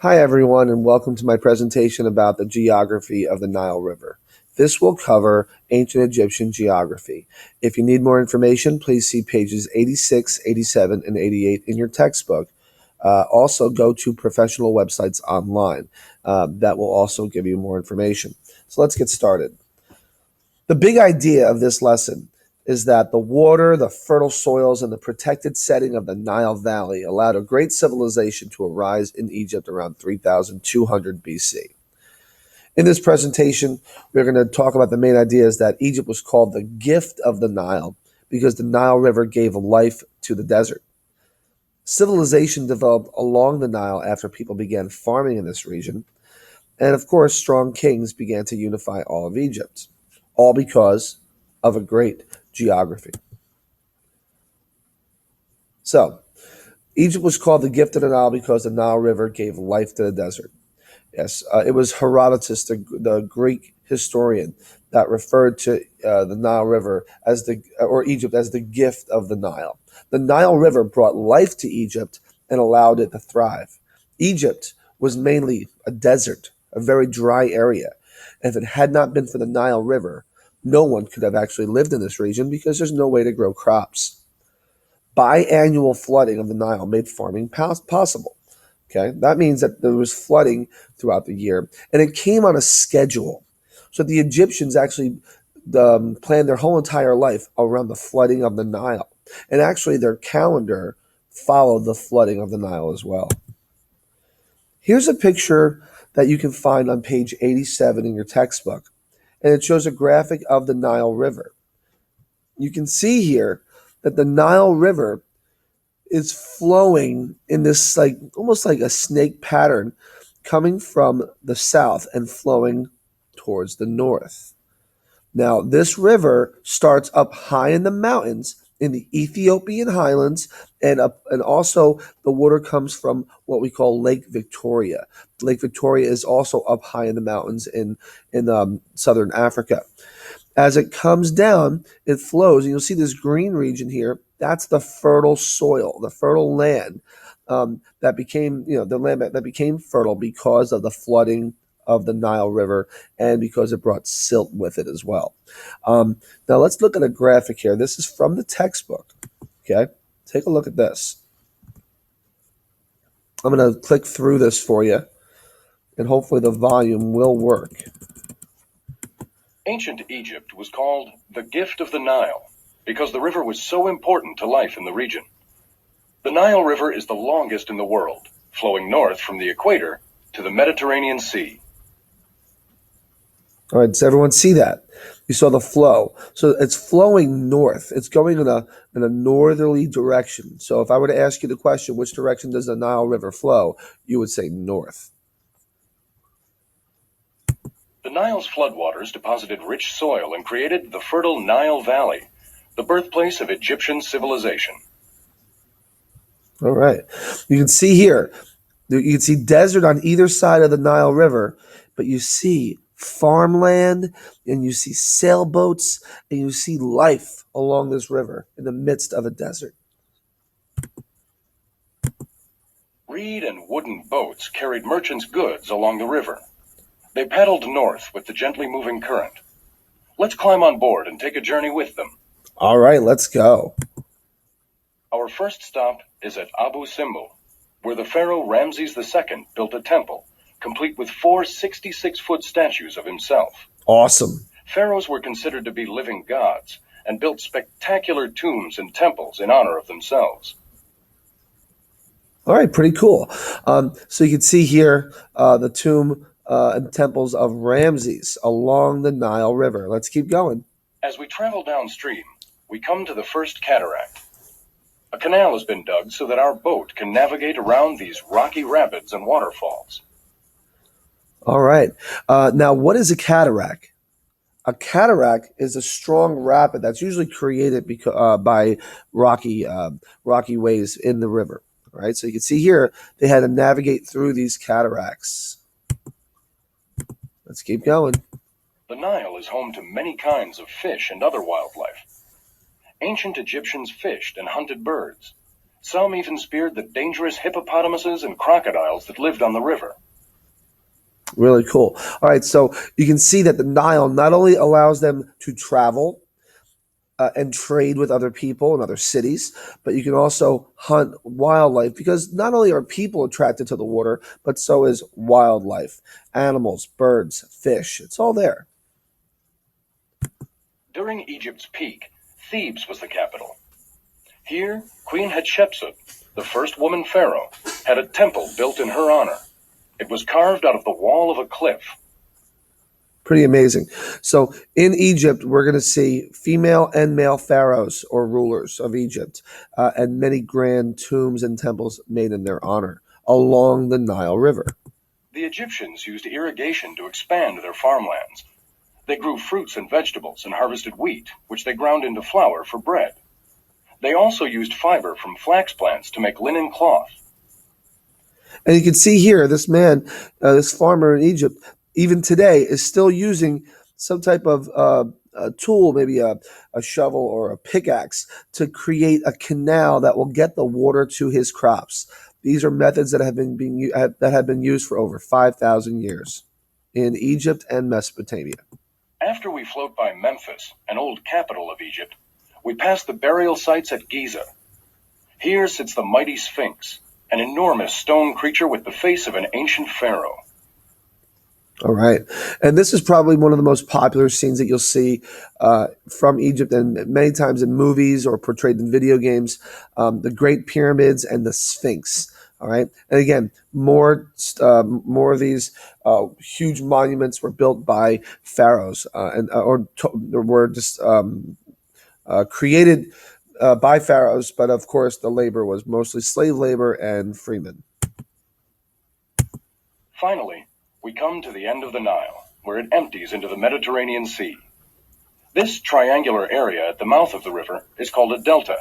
Hi, everyone, and welcome to my presentation about the geography of the Nile River. This will cover ancient Egyptian geography. If you need more information, please see pages 86, 87, and 88 in your textbook. Also, go to professional websites online. That will also give you more information. So let's get started. The big idea of this lesson is that the water, the fertile soils, and the protected setting of the Nile Valley allowed a great civilization to arise in Egypt around 3200 BC. In this presentation, we're going to talk about the main ideas that Egypt was called the gift of the Nile because the Nile River gave life to the desert. Civilization developed along the Nile after people began farming in this region. And of course, strong kings began to unify all of Egypt, all because of a great geography. So, Egypt was called the gift of the Nile because the Nile River gave life to the desert. Yes, it was Herodotus, the Greek historian, that referred to the Nile River as or Egypt as the gift of the Nile. The Nile River brought life to Egypt and allowed it to thrive. Egypt was mainly a desert, a very dry area. And if it had not been for the Nile River, no one could have actually lived in this region because there's no way to grow crops. Biannual flooding of the Nile made farming possible. Okay, that means that there was flooding throughout the year, and it came on a schedule. So the Egyptians actually planned their whole entire life around the flooding of the Nile, and actually their calendar followed the flooding of the Nile as well. Here's a picture that you can find on page 87 in your textbook, and it shows a graphic of the Nile River. You can see here that the Nile River is flowing in this like almost like a snake pattern coming from the south and flowing towards the north. Now, this river starts up high in the mountains in the Ethiopian highlands, and also the water comes from what we call Lake Victoria. Lake Victoria is also up high in the mountains in southern Africa. As it comes down, it flows, and you'll see this green region here. That's the fertile soil, the fertile land that became, the land that became fertile because of the flooding of the Nile River and because it brought silt with it as well. Now let's look at a graphic here. This is from the textbook. Okay, take a look at this. I'm going to click through this for you, and hopefully the volume will work. Ancient Egypt was called the gift of the Nile because the river was so important to life in the region. The Nile River is the longest in the world, flowing north from the equator to the Mediterranean Sea. All right, does everyone see that? You saw the flow. So it's flowing north. It's going in a northerly direction. So if I were to ask you the question, which direction does the Nile River flow? You would say north. The Nile's floodwaters deposited rich soil and created the fertile Nile Valley, the birthplace of Egyptian civilization. All right. You can see here, you can see desert on either side of the Nile River, but you see farmland and you see sailboats and you see life along this river in the midst of a desert. Reed and wooden boats carried merchants' goods along the river. They paddled north with the gently moving current. Let's climb on board and take a journey with them. All right, let's go. Our first stop is at Abu Simbel, where the pharaoh Ramses II built a temple, complete with four 66-foot statues of himself. Awesome. Pharaohs were considered to be living gods and built spectacular tombs and temples in honor of themselves. All right, pretty cool. So you can see here the tomb and temples of Ramses along the Nile River. Let's keep going. As we travel downstream, we come to the first cataract. A canal has been dug so that our boat can navigate around these rocky rapids and waterfalls. All right. Now, what is a cataract? A cataract is a strong rapid that's usually created by rocky ways in the river. All right. So you can see here they had to navigate through these cataracts. Let's keep going. The Nile is home to many kinds of fish and other wildlife. Ancient Egyptians fished and hunted birds. Some even speared the dangerous hippopotamuses and crocodiles that lived on the river. Really cool. All right, so you can see that the Nile not only allows them to travel and trade with other people and other cities, but you can also hunt wildlife because not only are people attracted to the water, but so is wildlife, animals, birds, fish. It's all there. During Egypt's peak, Thebes was the capital. Here, Queen Hatshepsut, the first woman pharaoh, had a temple built in her honor. It was carved out of the wall of a cliff. Pretty amazing. So in Egypt, we're going to see female and male pharaohs or rulers of Egypt, and many grand tombs and temples made in their honor along the Nile River. The Egyptians used irrigation to expand their farmlands. They grew fruits and vegetables and harvested wheat, which they ground into flour for bread. They also used fiber from flax plants to make linen cloth. And you can see here, this man, this farmer in Egypt, even today, is still using some type of a tool, maybe a shovel or a pickaxe, to create a canal that will get the water to his crops. These are methods that have been used for over 5,000 years in Egypt and Mesopotamia. After we float by Memphis, an old capital of Egypt, we pass the burial sites at Giza. Here sits the mighty Sphinx, an enormous stone creature with the face of an ancient pharaoh. All right. And this is probably one of the most popular scenes that you'll see from Egypt and many times in movies or portrayed in video games, the Great Pyramids and the Sphinx. All right. And again, more of these huge monuments were built by pharaohs or were just created by pharaohs. But of course, the labor was mostly slave labor and freemen. Finally, we come to the end of the Nile, where it empties into the Mediterranean Sea. This triangular area at the mouth of the river is called a delta.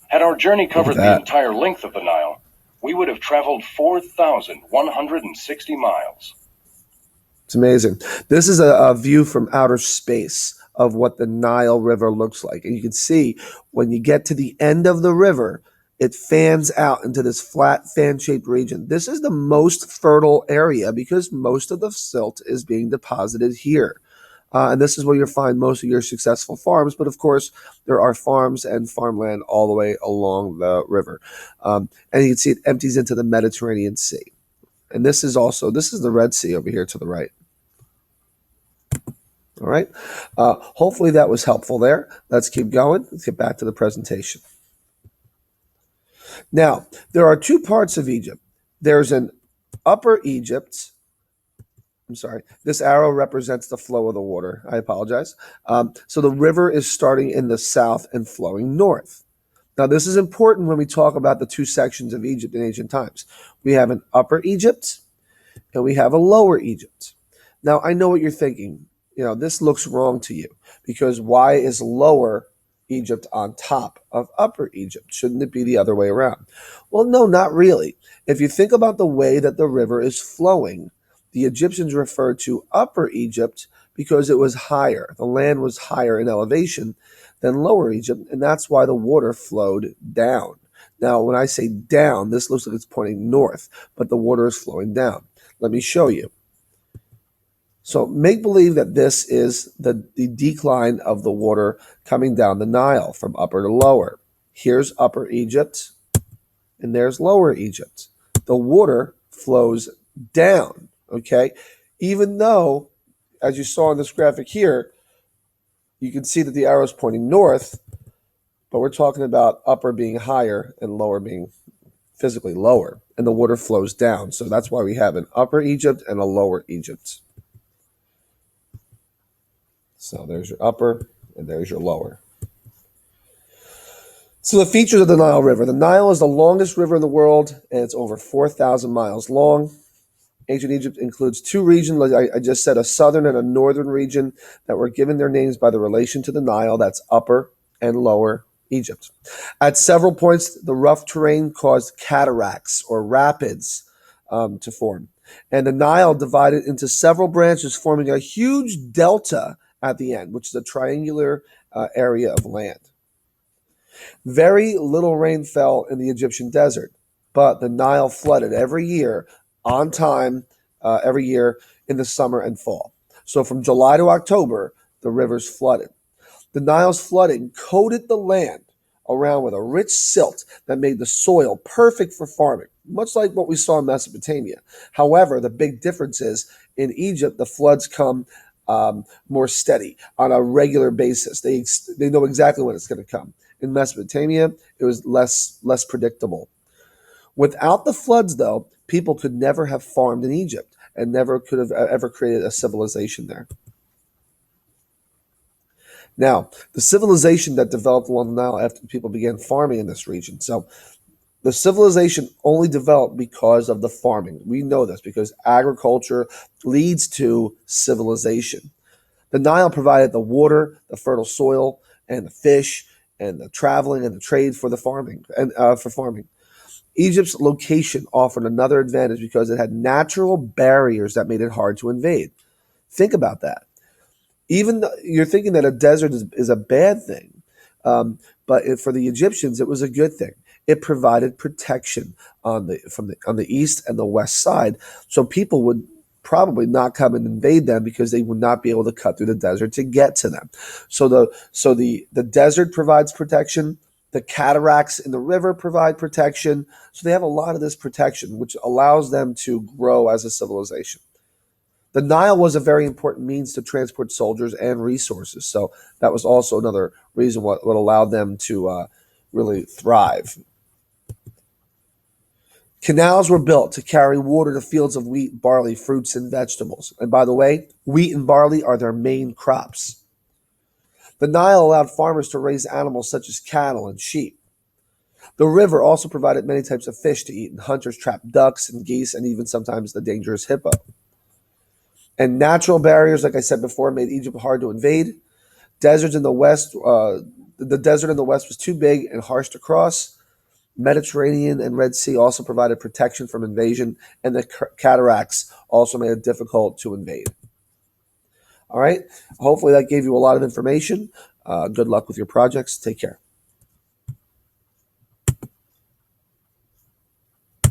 Had our journey covered the entire length of the Nile, we would have traveled 4,160 miles. It's amazing. This is a view from outer space of what the Nile River looks like. And you can see when you get to the end of the river, it fans out into this flat fan-shaped region. This is the most fertile area because most of the silt is being deposited here. And this is where you'll find most of your successful farms. But of course, there are farms and farmland all the way along the river. And you can see it empties into the Mediterranean Sea. And this is the Red Sea over here to the right. All right. Hopefully that was helpful there. Let's keep going. Let's get back to the presentation. Now, there are two parts of Egypt. There's an Upper Egypt. I'm sorry. This arrow represents the flow of the water. I apologize. So the river is starting in the south and flowing north. Now, this is important when we talk about the two sections of Egypt in ancient times. We have an Upper Egypt and we have a Lower Egypt. Now, I know what you're thinking. This looks wrong to you because why is Lower Egypt on top of Upper Egypt? Shouldn't it be the other way around? Well, no, not really. If you think about the way that the river is flowing, the Egyptians referred to Upper Egypt because it was higher. The land was higher in elevation than Lower Egypt, and that's why the water flowed down. Now, when I say down, this looks like it's pointing north, but the water is flowing down. Let me show you. So make believe that this is the decline of the water coming down the Nile from upper to lower. Here's Upper Egypt, and there's Lower Egypt. The water flows down, okay? Even though, as you saw in this graphic here, you can see that the arrow is pointing north, but we're talking about upper being higher and lower being physically lower, and the water flows down. So that's why we have an Upper Egypt and a Lower Egypt. So there's your upper and there's your lower. So the features of the Nile River. The Nile is the longest river in the world, and it's over 4,000 miles long. Ancient Egypt includes two regions, like I just said, a southern and a northern region that were given their names by the relation to the Nile. That's Upper and Lower Egypt. At several points, the rough terrain caused cataracts or rapids to form. And the Nile divided into several branches, forming a huge delta at the end, which is a triangular area of land. Very little rain fell in the Egyptian desert, but the Nile flooded every year on time, every year in the summer and fall. So from July to October, the rivers flooded. The Nile's flooding coated the land around with a rich silt that made the soil perfect for farming, much like what we saw in Mesopotamia. However, the big difference is in Egypt, the floods come more steady on a regular basis. They know exactly when it's going to come. In Mesopotamia, it was less predictable. Without the floods, though, people could never have farmed in Egypt and never could have ever created a civilization there. Now, the civilization that developed along the Nile after people began farming in this region. So, the civilization only developed because of the farming. We know this because agriculture leads to civilization. The Nile provided the water, the fertile soil, and the fish, and the traveling and the trade for the farming and for farming. Egypt's location offered another advantage because it had natural barriers that made it hard to invade. Think about that. Even though you're thinking that a desert is a bad thing, but for the Egyptians, it was a good thing. It provided protection on the east and the west side, so people would probably not come and invade them because they would not be able to cut through the desert to get to them. So the desert provides protection. The cataracts in the river provide protection. So they have a lot of this protection, which allows them to grow as a civilization. The Nile was a very important means to transport soldiers and resources. So that was also another reason what allowed them to really thrive. Canals were built to carry water to fields of wheat, barley, fruits, and vegetables. And by the way, wheat and barley are their main crops. The Nile allowed farmers to raise animals such as cattle and sheep. The river also provided many types of fish to eat, and hunters trapped ducks and geese and even sometimes the dangerous hippo. And natural barriers, like I said before, made Egypt hard to invade. Deserts in the west, the desert in the west was too big and harsh to cross. Mediterranean and Red Sea also provided protection from invasion, and the cataracts also made it difficult to invade. All right. Hopefully, that gave you a lot of information. Good luck with your projects. Take care.